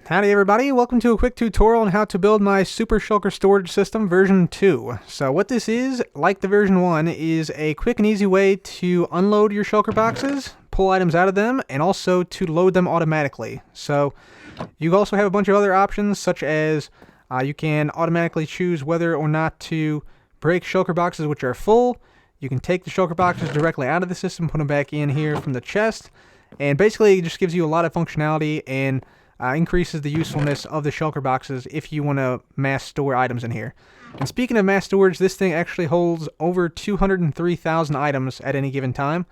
Howdy everybody, welcome to a quick tutorial on how to build my Super Shulker storage system version 2. So what this is, like the version 1, is a quick and easy way to unload your Shulker boxes, pull items out of them, and also to load them automatically. So you also have a bunch of other options, such as you can automatically choose whether or not to break Shulker boxes which are full. You can take the Shulker boxes directly out of the system, put them back in here from the chest, and basically it just gives you a lot of functionality and increases the usefulness of the Shulker boxes if you want to mass store items in here. And speaking of mass storage, this thing actually holds over 203,000 items at any given time.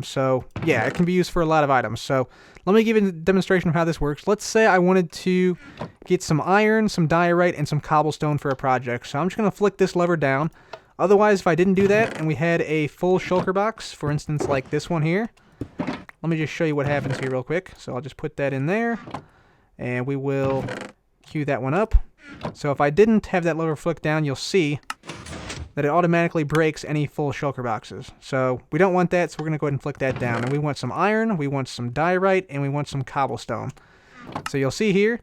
So yeah, it can be used for a lot of items. So let me give you a demonstration of how this works. Let's say I wanted to get some iron, some diorite, and some cobblestone for a project. So I'm just going to flick this lever down. Otherwise, if I didn't do that and we had a full Shulker box, for instance like this one here, let me just show you what happens here real quick. So I'll just put that in there, and we will queue that one up. So if I didn't have that lever flicked down, you'll see that it automatically breaks any full Shulker boxes. So we don't want that, so we're going to go ahead and flick that down. And we want some iron, we want some diorite, and we want some cobblestone. So you'll see here,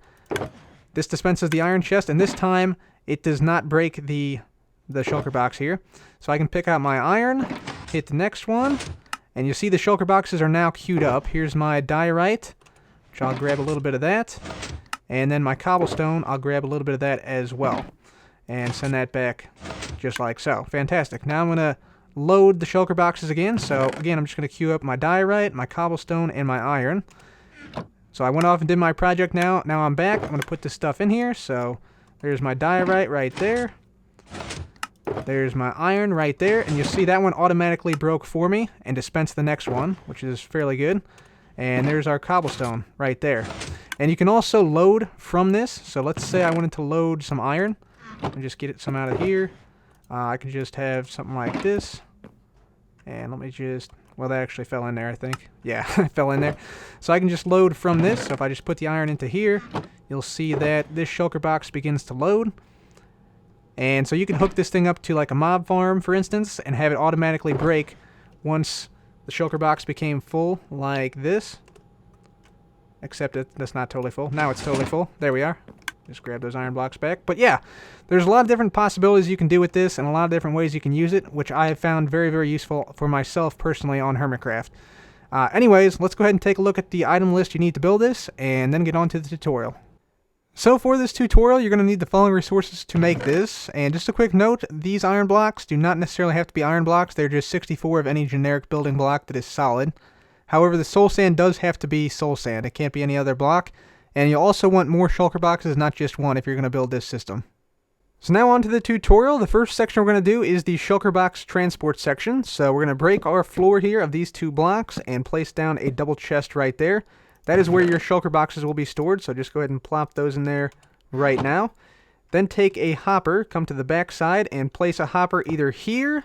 this dispenses the iron chest, and this time it does not break the Shulker box here. So I can pick out my iron, hit the next one, and you see the Shulker boxes are now queued up. Here's my diorite, which I'll grab a little bit of that. And then my cobblestone, I'll grab a little bit of that as well. And send that back just like so. Fantastic. Now I'm going to load the Shulker boxes again. So again, I'm just going to queue up my diorite, my cobblestone, and my iron. So I went off and did my project now. Now I'm back. I'm going to put this stuff in here. So there's my diorite right there. There's my iron right there, and you'll see that one automatically broke for me and dispensed the next one, which is fairly good. And there's our cobblestone right there. And you can also load from this. So let's say I wanted to load some iron. Let me just get some out of here. I can just have something like this. And let me just, well, that actually fell in there, I think. Yeah, it fell in there. So I can just load from this. So if I just put the iron into here, you'll see that this Shulker box begins to load. And so you can hook this thing up to like a mob farm, for instance, and have it automatically break once the Shulker box became full, like this. Except that's not totally full. Now it's totally full. There we are. Just grab those iron blocks back. But yeah, there's a lot of different possibilities you can do with this, and a lot of different ways you can use it, which I have found very, very useful for myself personally on Hermitcraft. Anyways, let's go ahead and take a look at the item list you need to build this, and then get on to the tutorial. So for this tutorial, you're going to need the following resources to make this. And just a quick note, these iron blocks do not necessarily have to be iron blocks. They're just 64 of any generic building block that is solid. However, the soul sand does have to be soul sand. It can't be any other block. And you'll also want more Shulker boxes, not just one, if you're going to build this system. So now on to the tutorial. The first section we're going to do is the Shulker box transport section. So we're going to break our floor here of these two blocks and place down a double chest right there. That is where your Shulker boxes will be stored, so just go ahead and plop those in there right now. Then take a hopper, come to the back side, and place a hopper either here,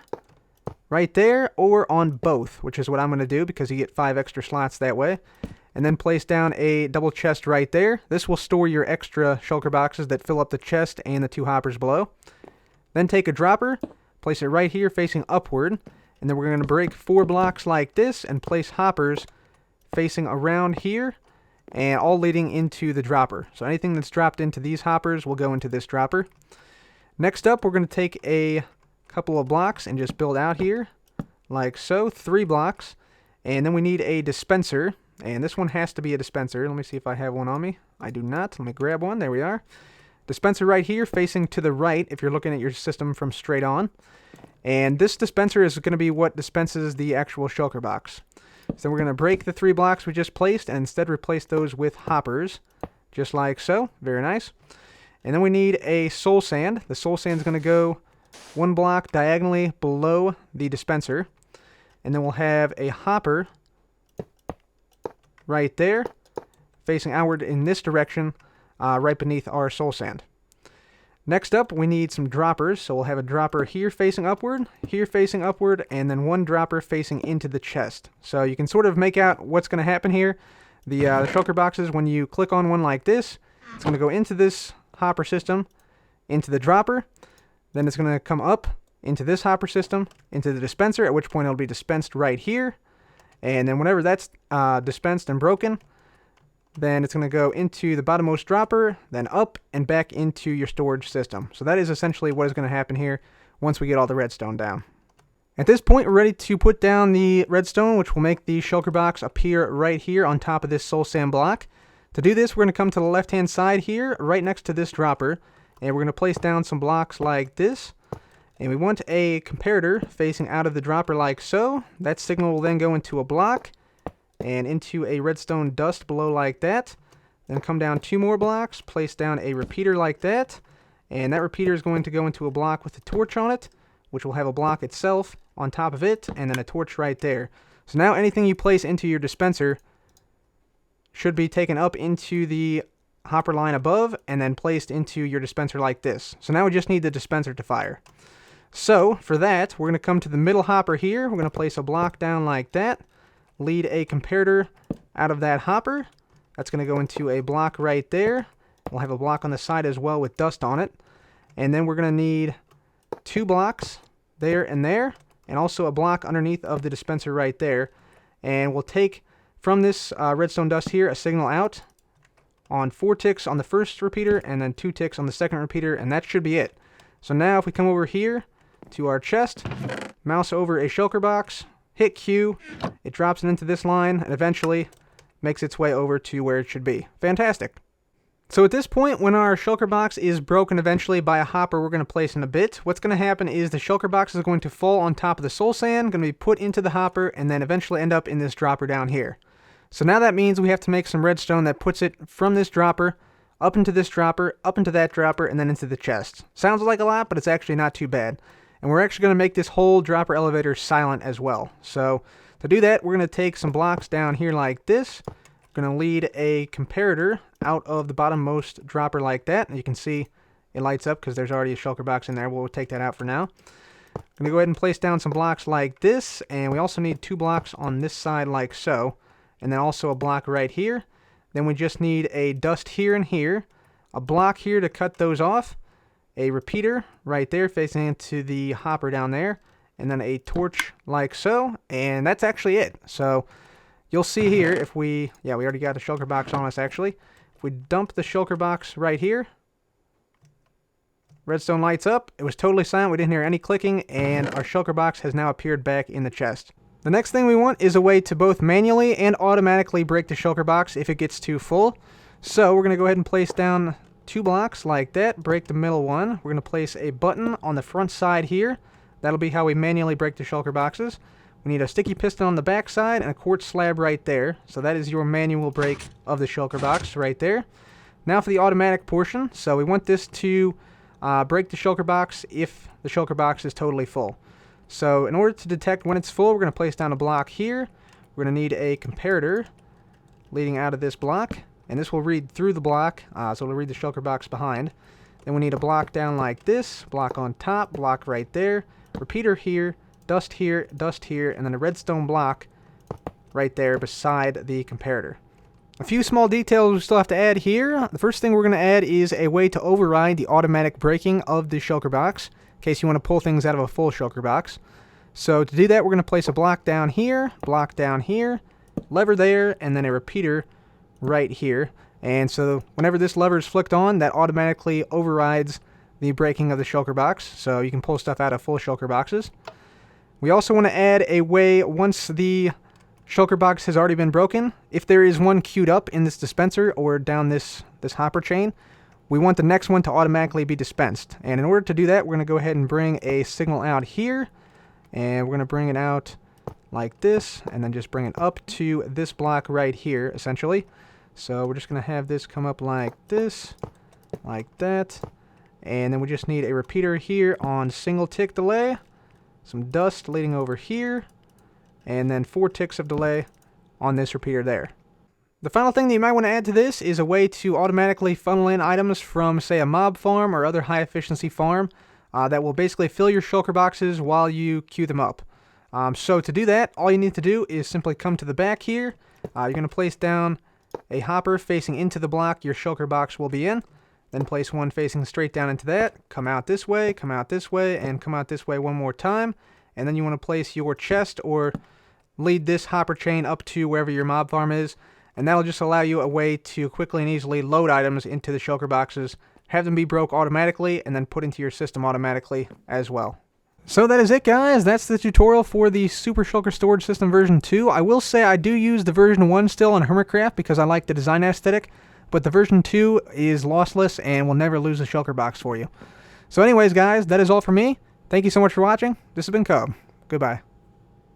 right there, or on both, which is what I'm going to do because you get 5 extra slots that way. And then place down a double chest right there. This will store your extra Shulker boxes that fill up the chest and the 2 hoppers below. Then take a dropper, place it right here facing upward, and then we're going to break 4 blocks like this and place hoppers facing around here and all leading into the dropper. So anything that's dropped into these hoppers will go into this dropper. Next up, we're going to take a couple of blocks and just build out here like so, 3 blocks. And then we need a dispenser, and this one has to be a dispenser. Let me see if I have one on me. I do not. Let me grab one. There we are. Dispenser right here facing to the right if you're looking at your system from straight on. And this dispenser is going to be what dispenses the actual Shulker box. So we're going to break the 3 blocks we just placed and instead replace those with hoppers, just like so. Very nice. And then we need a soul sand. The soul sand is going to go 1 block diagonally below the dispenser. And then we'll have a hopper right there, facing outward in this direction, right beneath our soul sand. Next up, we need some droppers. So we'll have a dropper here facing upward, and then 1 dropper facing into the chest. So you can sort of make out what's going to happen here. The Shulker boxes, when you click on one like this, it's going to go into this hopper system, into the dropper. Then it's going to come up into this hopper system, into the dispenser, at which point it'll be dispensed right here. And then whenever that's dispensed and broken, then it's going to go into the bottommost dropper, then up and back into your storage system. So that is essentially what is going to happen here once we get all the redstone down. At this point, we're ready to put down the redstone, which will make the shulker box appear right here on top of this soul sand block. To do this, we're going to come to the left-hand side here, right next to this dropper, and we're going to place down some blocks like this. And we want a comparator facing out of the dropper like so. That signal will then go into a block and into a redstone dust below like that. Then come down 2 more blocks, place down a repeater like that, and that repeater is going to go into a block with a torch on it, which will have a block itself on top of it, and then a torch right there. So now anything you place into your dispenser should be taken up into the hopper line above and then placed into your dispenser like this. So now we just need the dispenser to fire. So for that, we're going to come to the middle hopper here. We're going to place a block down like that, lead a comparator out of that hopper. That's going to go into a block right there. We'll have a block on the side as well with dust on it. And then we're going to need 2 blocks there, and also a block underneath of the dispenser right there. And we'll take from this redstone dust here a signal out on 4 ticks on the first repeater and then 2 ticks on the second repeater, and that should be it. So now if we come over here to our chest, mouse over a shulker box, hit Q, it drops it into this line and eventually makes its way over to where it should be. Fantastic. So at this point, when our shulker box is broken eventually by a hopper we're going to place in a bit, what's going to happen is the shulker box is going to fall on top of the soul sand, going to be put into the hopper, and then eventually end up in this dropper down here. So now that means we have to make some redstone that puts it from this dropper, up into this dropper, up into that dropper, and then into the chest. Sounds like a lot, but it's actually not too bad. And we're actually going to make this whole dropper elevator silent as well. So to do that, we're going to take some blocks down here like this. We're going to lead a comparator out of the bottommost dropper like that. And you can see it lights up because there's already a shulker box in there. We'll take that out for now. I'm going to go ahead and place down some blocks like this. And we also need 2 blocks on this side like so. And then also a block right here. Then we just need a dust here and here. A block here to cut those off. A repeater right there facing into the hopper down there. And then a torch like so. And that's actually it. So you'll see here if we already got a shulker box on us actually. If we dump the shulker box right here, redstone lights up. It was totally silent. We didn't hear any clicking, and our shulker box has now appeared back in the chest. The next thing we want is a way to both manually and automatically break the shulker box if it gets too full. So we're going to go ahead and place down 2 blocks like that, break the middle one. We're going to place a button on the front side here. That'll be how we manually break the shulker boxes. We need a sticky piston on the back side and a quartz slab right there. So that is your manual break of the shulker box right there. Now for the automatic portion. So we want this to break the shulker box if the shulker box is totally full. So in order to detect when it's full, we're going to place down a block here. We're going to need a comparator leading out of this block. And this will read through the block, so it'll read the shulker box behind. Then we need a block down like this, block on top, block right there, repeater here, dust here, and then a redstone block right there beside the comparator. A few small details we still have to add here. The first thing we're going to add is a way to override the automatic breaking of the shulker box, in case you want to pull things out of a full shulker box. So to do that, we're going to place a block down here, lever there, and then a repeater right here. And so whenever this lever is flicked on, that automatically overrides the breaking of the shulker box, so you can pull stuff out of full shulker boxes. We also want to add a way, once the shulker box has already been broken, if there is one queued up in this dispenser or down this hopper chain, we want the next one to automatically be dispensed. And in order to do that, we're going to go ahead and bring a signal out here, and we're going to bring it out like this, and then just bring it up to this block right here, essentially. So we're just going to have this come up like this, like that, and then we just need a repeater here on single tick delay, some dust leading over here, and then 4 ticks of delay on this repeater there. The final thing that you might want to add to this is a way to automatically funnel in items from, say, a mob farm or other high efficiency farm that will basically fill your shulker boxes while you queue them up. So to do that, all you need to do is simply come to the back here. You're going to place down a hopper facing into the block your shulker box will be in. Then place one facing straight down into that. Come out this way, and come out this way one more time. And then you want to place your chest or lead this hopper chain up to wherever your mob farm is. and that'll just allow you a way to quickly and easily load items into the shulker boxes, have them be broke automatically, and then put into your system automatically as well. So that is it, guys. That's the tutorial for the Super Shulker Storage System version 2. I will say I do use the version 1 still on Hermitcraft because I like the design aesthetic, but the version 2 is lossless and will never lose a shulker box for you. So anyways, guys, that is all for me. Thank you so much for watching. This has been Cub. Goodbye.